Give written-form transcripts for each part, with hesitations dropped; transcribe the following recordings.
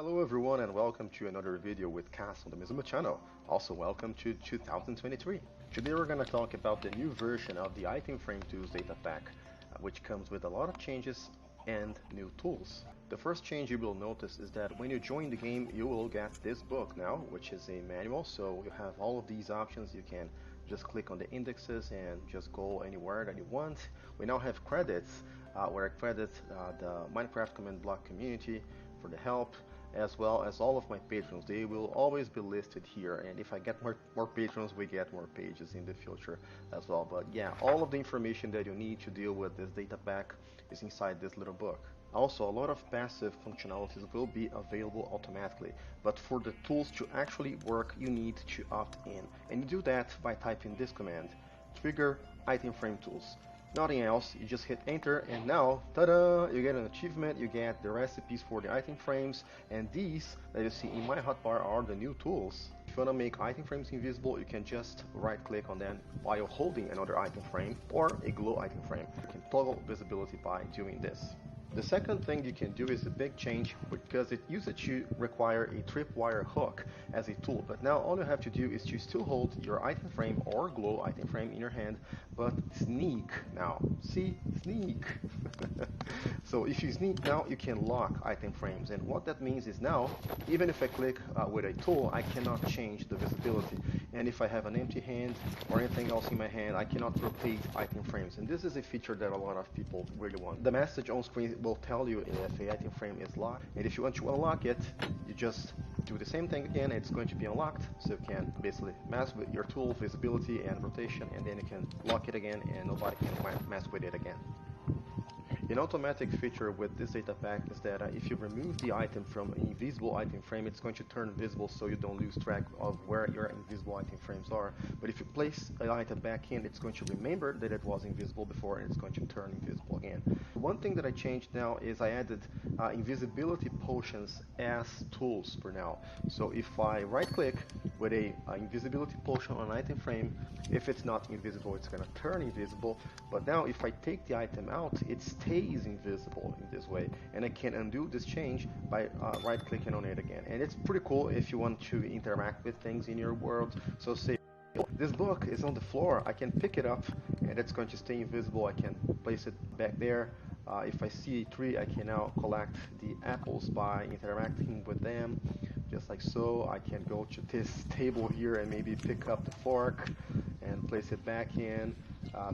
Hello everyone and welcome to another video with Cass on the Maizuma channel. Also welcome to 2023. Today we're going to talk about the new version of the Item Frame Tools data pack, which comes with a lot of changes and new tools. The first change you will notice is that when you join the game you will get this book now, which is a manual, so you have all of these options. You can just click on the indexes and just go anywhere that you want. We now have credits where I credit the Minecraft command block community for the help, as well as all of my patrons. They will always be listed here, and if I get more patrons, we get more pages in the future as well. But yeah, all of the information that you need to deal with this data pack is inside this little book. Also, a lot of passive functionalities will be available automatically, but for the tools to actually work you need to opt in, and you do that by typing this command: trigger item frame tools. Nothing else, you just hit enter, and now, ta-da, you get an achievement, you get the recipes for the item frames, and these that you see in my hotbar are the new tools. If you want to make item frames invisible, you can just right click on them while holding another item frame or a glow item frame. You can toggle visibility by doing this. The second thing you can do is a big change, because it used to require a tripwire hook as a tool, but now all you have to do is to still hold your item frame or glow item frame in your hand, but sneak now. See? Sneak! So if you sneak now, you can lock item frames, and what that means is now, even if I click with a tool, I cannot change the visibility, and if I have an empty hand or anything else in my hand, I cannot rotate item frames, and this is a feature that a lot of people really want. The message on screen will tell you if an item frame is locked, and if you want to unlock it, you just do the same thing again. It's going to be unlocked, so you can basically mess with your tool visibility and rotation, and then you can lock it again and nobody can mess with it again. An automatic feature with this data pack is that if you remove the item from an invisible item frame, it's going to turn visible, so you don't lose track of where your invisible item frames are. But if you place an item back in, it's going to remember that it was invisible before, and it's going to turn invisible again. One thing that I changed now is I added invisibility potions as tools for now. So if I right click with a invisibility potion on an item frame, if it's not invisible, it's going to turn invisible. But now if I take the item out, it stays invisible in this way, and I can undo this change by right clicking on it again. And it's pretty cool if you want to interact with things in your world. So say this book is on the floor, I can pick it up and it's going to stay invisible. I can place it back there. If I see a tree, I can now collect the apples by interacting with them, just like so. I can go to this table here and maybe pick up the fork and place it back in,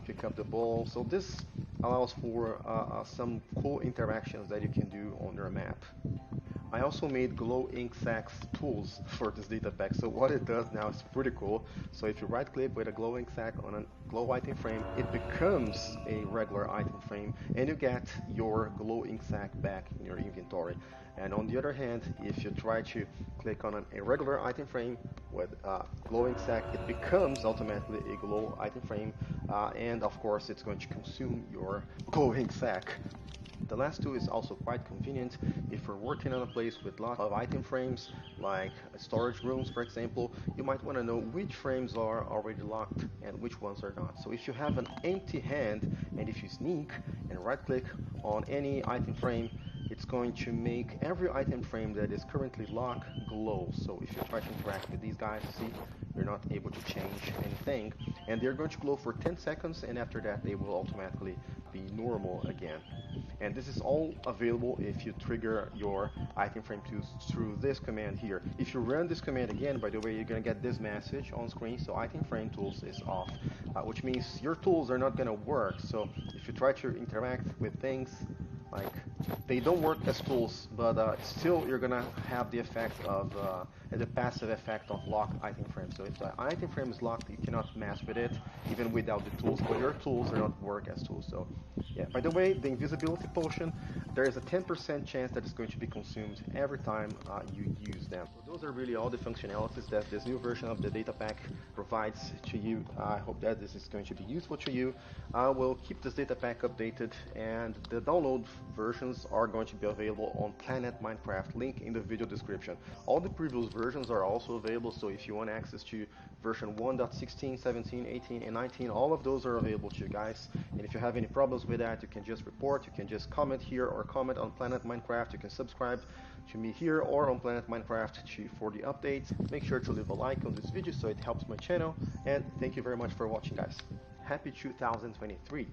pick up the bowl. So this allows for some cool interactions that you can do on your map. I also made glow ink sacks tools for this data pack, so what it does now is pretty cool. So if you right click with a glow ink sack on a glow item frame, it becomes a regular item frame, and you get your glow ink sack back in your inventory. And on the other hand, if you try to click on a regular item frame with glow ink sack, it becomes automatically a glow item frame, and of course it's going to consume your glow ink sack. The last tool is also quite convenient if you're working on a place with lots of item frames, like storage rooms for example. You might want to know which frames are already locked and which ones are not. So if you have an empty hand, and if you sneak and right click on any item frame, it's going to make every item frame that is currently locked glow. So if you try to interact with these guys, see, you're not able to change anything, and they're going to glow for 10 seconds, and after that they will automatically be normal again. And this is all available if you trigger your item frame tools through this command here. If you run this command again, by the way, you're gonna get this message on screen. So item frame tools is off, which means your tools are not gonna work. So if you try to interact with things, like, they don't work as tools, but still you're gonna have the effect of the passive effect of locked item frame. So if the item frame is locked, you cannot mess with it even without the tools, but your tools are not work as tools. So yeah, by the way, the invisibility potion, there is a 10% chance that it's going to be consumed every time you use them. So those are really all the functionalities that this new version of the data pack provides to you. I hope that this is going to be useful to you. I will keep this data pack updated, and the download versions versions are going to be available on Planet Minecraft, link in the video description. All the previous versions are also available, so if you want access to version 1.16, 17, 18, and 19, all of those are available to you guys. And if you have any problems with that, you can just report, you can just comment here or comment on Planet Minecraft. You can subscribe to me here or on Planet Minecraft for the updates. Make sure to leave a like on this video so it helps my channel, and thank you very much for watching, guys. Happy 2023!